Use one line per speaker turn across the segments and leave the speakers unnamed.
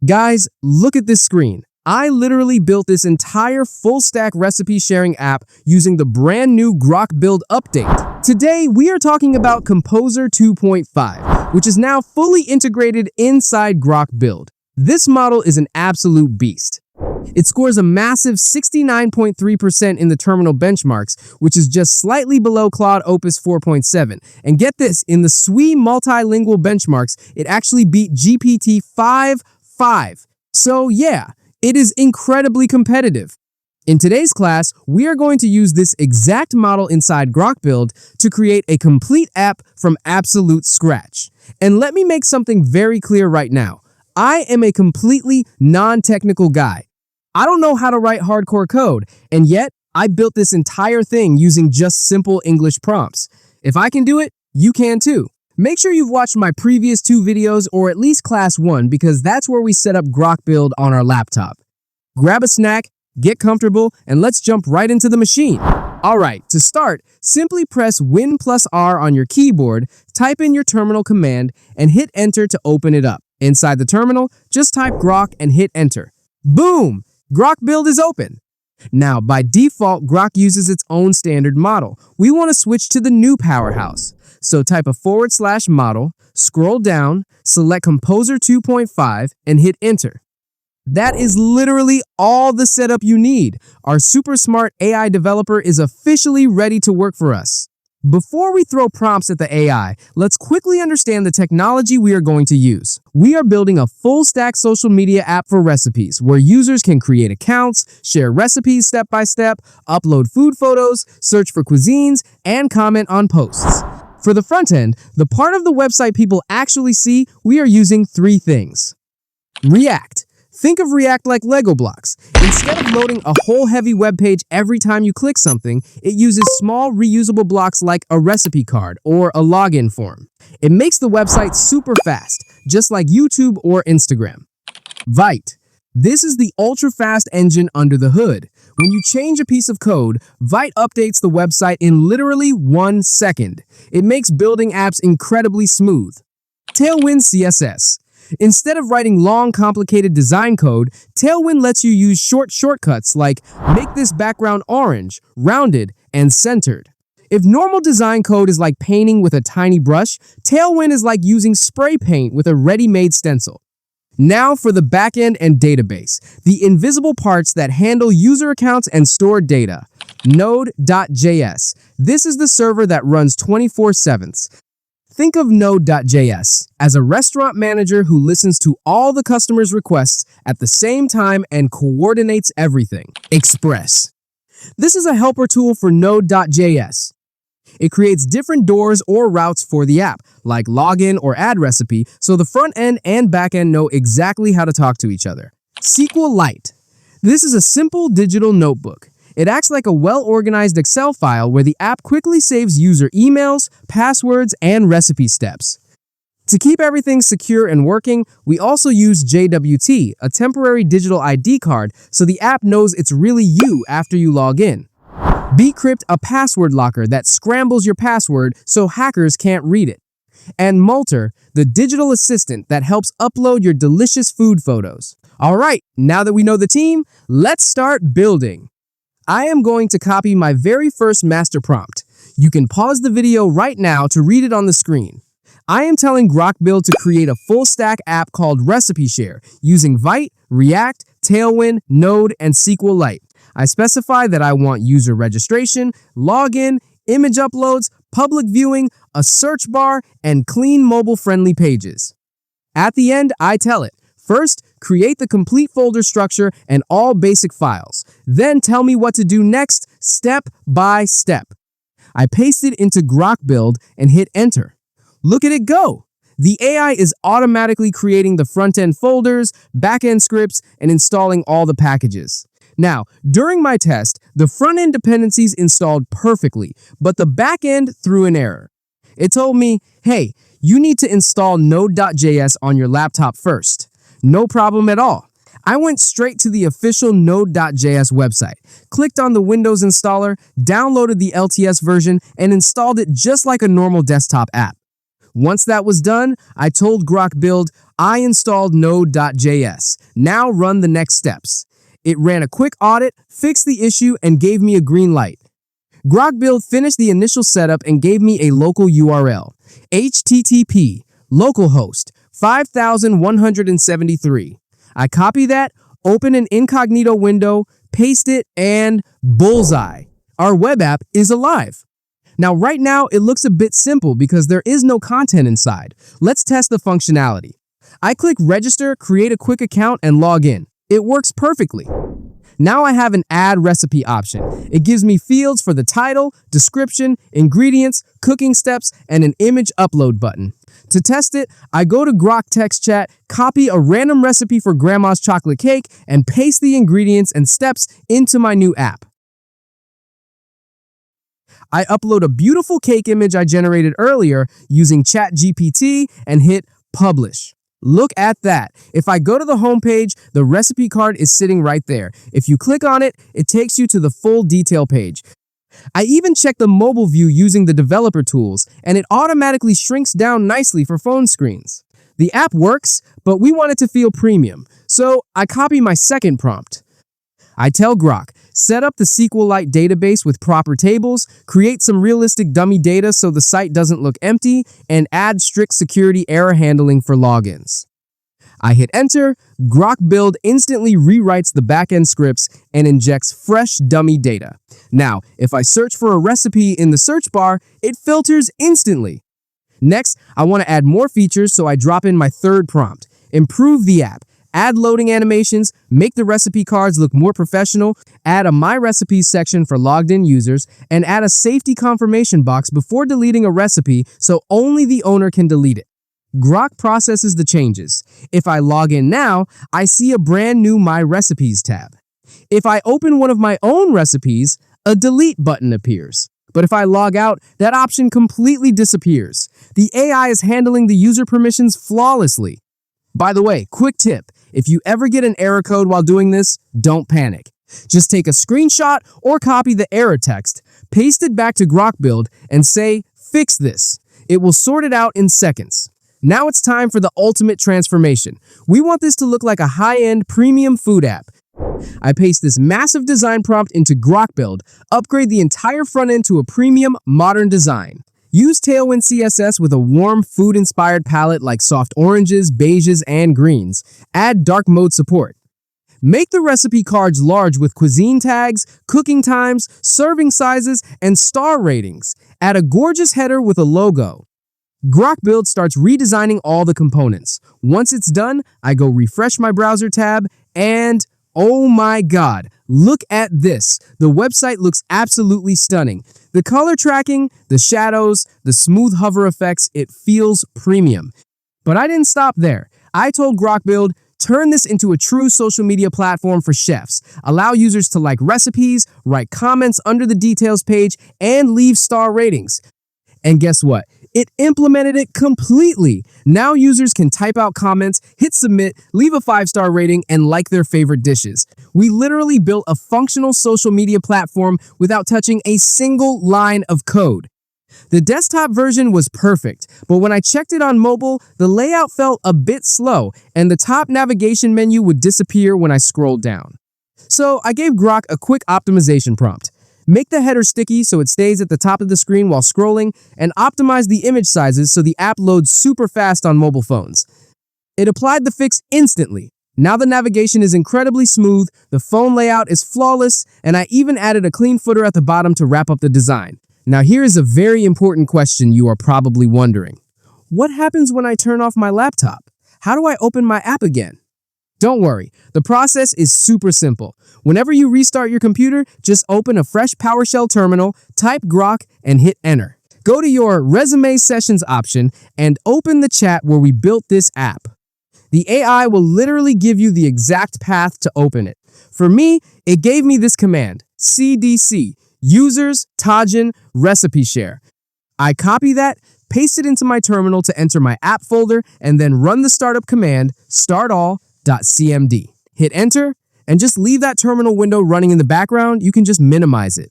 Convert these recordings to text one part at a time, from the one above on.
Guys, look at this screen. I literally built this entire full-stack recipe sharing app using the brand new Grok Build update. Today, we are talking about Composer 2.5, which is now fully integrated inside Grok Build. This model is an absolute beast. It scores a massive 69.3% in the terminal benchmarks, which is just slightly below Claude Opus 4.7. And get this, in the SWE multilingual benchmarks, it actually beat GPT 5.5. So yeah, it is incredibly competitive. In today's class, we are going to use this exact model inside Grok Build to create a complete app from absolute scratch. And let me make something very clear right now. I am a completely non-technical guy. I don't know how to write hardcore code, and yet I built this entire thing using just simple English prompts. If I can do it, you can too. Make sure you've watched my previous 2 videos or at least class 1 because that's where we set up Grok Build on our laptop. Grab a snack, get comfortable, and let's jump right into the machine. Alright, to start, simply press Win+R on your keyboard, type in your terminal command, and hit enter to open it up. Inside the terminal, just type Grok and hit enter. Boom! Grok Build is open. Now, by default, Grok uses its own standard model. We want to switch to the new powerhouse. So type a /model, scroll down, select Composer 2.5, and hit enter. That is literally all the setup you need. Our super smart AI developer is officially ready to work for us. Before we throw prompts at the AI, let's quickly understand the technology we are going to use. We are building a full-stack social media app for recipes, where users can create accounts, share recipes step by step, upload food photos, search for cuisines, and comment on posts. For the front end, the part of the website people actually see, we are using 3 things. React. Think of React like Lego blocks. Instead of loading a whole heavy web page every time you click something, it uses small reusable blocks like a recipe card or a login form. It makes the website super fast, just like YouTube or Instagram. Vite. This is the ultra-fast engine under the hood. When you change a piece of code, Vite updates the website in literally 1 second. It makes building apps incredibly smooth. Tailwind CSS. Instead of writing long, complicated design code, Tailwind lets you use shortcuts like make this background orange, rounded, and centered. If normal design code is like painting with a tiny brush, Tailwind is like using spray paint with a ready-made stencil. Now for the backend and database, the invisible parts that handle user accounts and stored data. Node.js. This is the server that runs 24/7. Think of Node.js as a restaurant manager who listens to all the customers' requests at the same time and coordinates everything. Express. This is a helper tool for Node.js. It creates different doors or routes for the app, like login or add recipe, so the front end and back end know exactly how to talk to each other. SQLite. This is a simple digital notebook. It acts like a well-organized Excel file where the app quickly saves user emails, passwords, and recipe steps. To keep everything secure and working, we also use JWT, a temporary digital ID card, so the app knows it's really you after you log in. bcrypt, a password locker that scrambles your password so hackers can't read it. And Multer, the digital assistant that helps upload your delicious food photos. All right, now that we know the team, let's start building. I am going to copy my very first master prompt. You can pause the video right now to read it on the screen. I am telling Grok Build to create a full-stack app called Recipe Share using Vite, React, Tailwind, Node, and SQLite. I specify that I want user registration, login, image uploads, public viewing, a search bar, and clean mobile-friendly pages. At the end, I tell it, first, create the complete folder structure and all basic files. Then tell me what to do next, step by step. I paste it into Grok Build and hit enter. Look at it go! The AI is automatically creating the front-end folders, back-end scripts, and installing all the packages. Now, during my test, the front-end dependencies installed perfectly, but the back-end threw an error. It told me, hey, you need to install Node.js on your laptop first. No problem at all. I went straight to the official Node.js website, clicked on the Windows installer, downloaded the LTS version, and installed it just like a normal desktop app. Once that was done, I told Grok Build I installed Node.js. Now run the next steps. It ran a quick audit, fixed the issue, and gave me a green light. Grok Build finished the initial setup and gave me a local URL, http localhost 5173. I copy that, open an incognito window, paste it, and bullseye. Our web app is alive. Now, right now, it looks a bit simple because there is no content inside. Let's test the functionality. I click register, create a quick account, and log in. It works perfectly. Now I have an add recipe option. It gives me fields for the title, description, ingredients, cooking steps, and an image upload button. To test it, I go to Grok Text Chat, copy a random recipe for grandma's chocolate cake, and paste the ingredients and steps into my new app. I upload a beautiful cake image I generated earlier using ChatGPT and hit publish. Look at that. If I go to the homepage, the recipe card is sitting right there. If you click on it, it takes you to the full detail page. I even check the mobile view using the developer tools, and it automatically shrinks down nicely for phone screens. The app works, but we want it to feel premium, so I copy my second prompt. I tell Grok, set up the SQLite database with proper tables, create some realistic dummy data so the site doesn't look empty, and add strict security error handling for logins. I hit enter, Grok Build instantly rewrites the backend scripts and injects fresh dummy data. Now, if I search for a recipe in the search bar, it filters instantly. Next, I want to add more features, so I drop in my third prompt. Improve the app. Add loading animations, make the recipe cards look more professional, add a My Recipes section for logged-in users, and add a safety confirmation box before deleting a recipe so only the owner can delete it. Grok processes the changes. If I log in now, I see a brand new My Recipes tab. If I open one of my own recipes, a delete button appears. But if I log out, that option completely disappears. The AI is handling the user permissions flawlessly. By the way, quick tip, if you ever get an error code while doing this, don't panic. Just take a screenshot or copy the error text, paste it back to Grok Build, and say, fix this. It will sort it out in seconds. Now it's time for the ultimate transformation. We want this to look like a high-end premium food app. I paste this massive design prompt into Grok Build, upgrade the entire front end to a premium, modern design. Use Tailwind CSS with a warm, food-inspired palette like soft oranges, beiges, and greens. Add dark mode support. Make the recipe cards large with cuisine tags, cooking times, serving sizes, and star ratings. Add a gorgeous header with a logo. Grok Build starts redesigning all the components. Once it's done, I go refresh my browser tab, and oh my god, look at this. The website looks absolutely stunning. The color tracking, the shadows, the smooth hover effects, it feels premium. But I didn't stop there. I told Grok Build, turn this into a true social media platform for chefs. Allow users to like recipes, write comments under the details page, and leave star ratings. And guess what? It implemented it completely. Now users can type out comments, hit submit, leave a 5-star rating, and like their favorite dishes. We literally built a functional social media platform without touching a single line of code. The desktop version was perfect, but when I checked it on mobile, the layout felt a bit slow, and the top navigation menu would disappear when I scrolled down. So I gave Grok a quick optimization prompt. Make the header sticky so it stays at the top of the screen while scrolling, and optimize the image sizes so the app loads super fast on mobile phones. It applied the fix instantly. Now the navigation is incredibly smooth, the phone layout is flawless, and I even added a clean footer at the bottom to wrap up the design. Now here is a very important question you are probably wondering. What happens when I turn off my laptop? How do I open my app again? Don't worry, the process is super simple. Whenever you restart your computer, just open a fresh PowerShell terminal, type Grok, and hit enter. Go to your Resume Sessions option and open the chat where we built this app. The AI will literally give you the exact path to open it. For me, it gave me this command, cdc, users, Tajin, recipe share. I copy that, paste it into my terminal to enter my app folder, and then run the startup command, startall.cmd. Hit enter, and just leave that terminal window running in the background. You can just minimize it.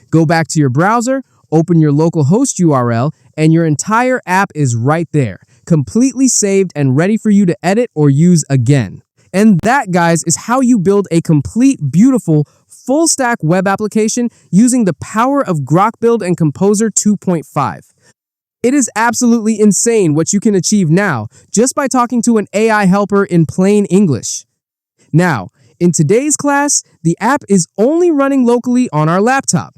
Go back to your browser, Open your local host URL, and your entire app is right there, completely saved and ready for you to edit or use again. And that, guys, is how you build a complete, beautiful, full-stack web application using the power of Grok Build and Composer 2.5. It is absolutely insane what you can achieve now just by talking to an AI helper in plain English. Now, in today's class, the app is only running locally on our laptop.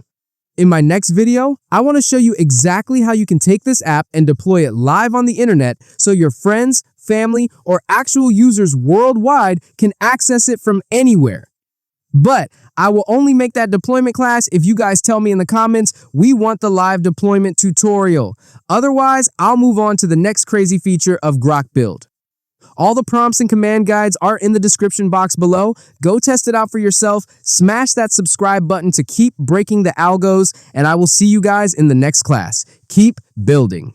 In my next video, I want to show you exactly how you can take this app and deploy it live on the internet so your friends, family, or actual users worldwide can access it from anywhere. But I will only make that deployment class if you guys tell me in the comments we want the live deployment tutorial. Otherwise, I'll move on to the next crazy feature of Grok Build. All the prompts and command guides are in the description box below. Go test it out for yourself. Smash that subscribe button to keep breaking the algos, and I will see you guys in the next class. Keep building.